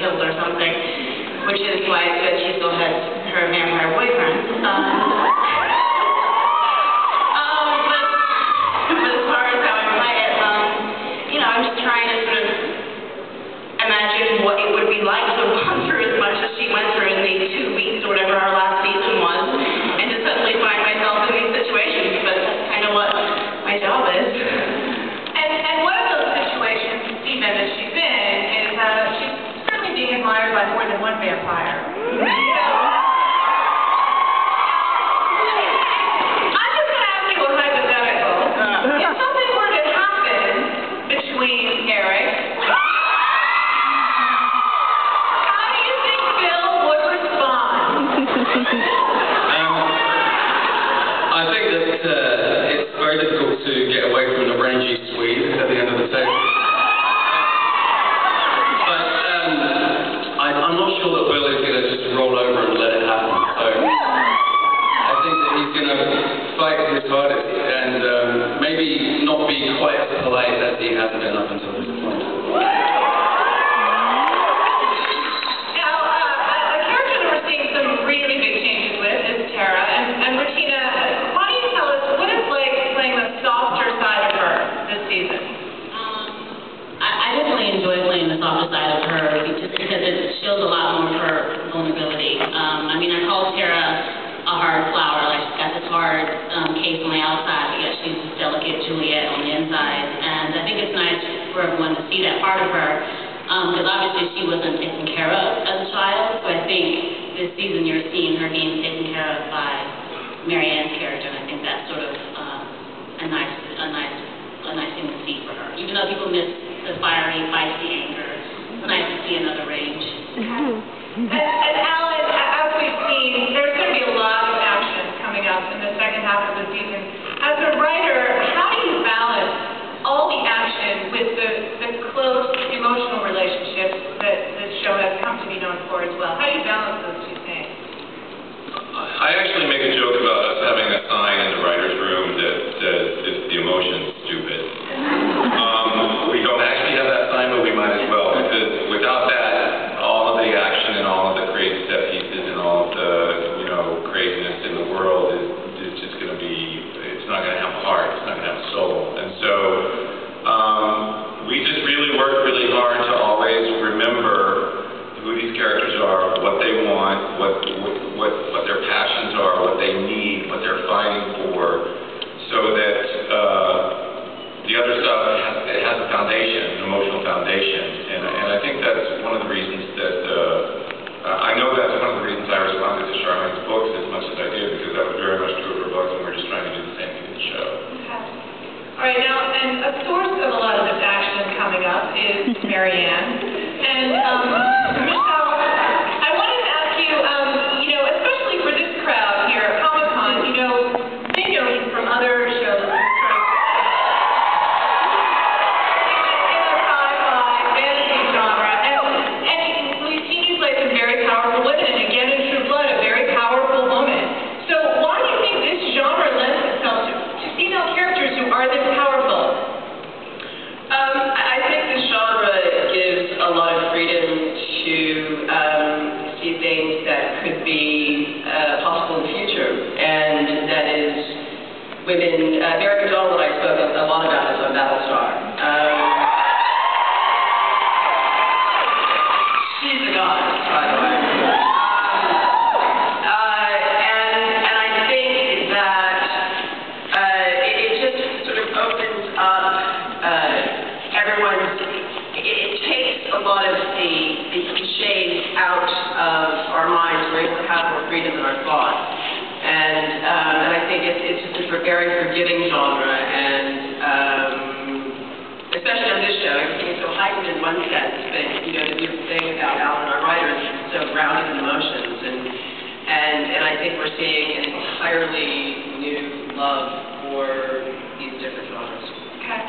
killed or something, which is why it's good she still has her vampire boyfriend. But as far as how I play it, you know, I'm just trying to sort of imagine what it would be like to run through as much as she went through in these 2 weeks or whatever our last season was, and to suddenly find myself in these situations. But that's kind of what my job is. And one of those situations, even that she's in, is she's certainly being admired by more than one vampire. It's very difficult to get away from the rangy Swede at the end of the table. But I'm not sure that Will is going to just roll over and let it happen. So I think that he's going to fight his hardest and maybe not be quite as polite as he has been up until this point. Playing the softer side of her just because it shows a lot more of her vulnerability. I mean, I call Tara a hard flower, like she's got this hard case on the outside, but yet she's this delicate Juliet on the inside. And I think it's nice for everyone to see that part of her, because obviously she wasn't taken care of as a child. So I think this season you're seeing her being taken care of by Marianne's character, and I think that's sort of a nice thing to see for her. Even though people miss the fiery, feisty anger, it's nice to see another range. And Alan, as we've seen, there's going to be a lot of action coming up in the second half of the season. As a writer, how do you balance all the action with the close emotional relationships that this show has come to be known for as well? How do you balance those two things? I actually make a joke about us having a sign in the writer's room that says, "It's the emotions, stupid." We don't actually have that sign, but we might as well, because without that, all of the action and all of the crazy set pieces and all of the, you know, craziness in the world is just going to be, it's not going to have a heart, it's not going to have a soul. And so we just really work really hard to always remember who these characters are, what they want, what their passions are, what they need, what they're fighting for, so that the other stuff has a foundation, an emotional foundation, and I think that's one of the reasons that I know that's one of the reasons I responded to Charmaine's books as much as I did, because that was very much true of her books, and we're just trying to do the same thing in the show. Okay. All right, now, and a source of a lot of this action coming up is Marianne, and Michelle, I wanted to ask you, you know, especially for this crowd here at Comic-Con, you know, they know you from other shows. Women, Mary McDonald and I spoke a lot about this on Battlestar. She's a goddess, by the way. And I think that it just sort of opens up everyone's, it takes a lot of the cliches out of our minds. We're able to have more freedom in our thoughts. And I think it's just a very forgiving genre, and especially on this show, everything is so heightened in one sense, but you know, the beautiful thing about Alan and our writers is it's so grounded in emotions, and I think we're seeing an entirely new love for these different genres. Okay.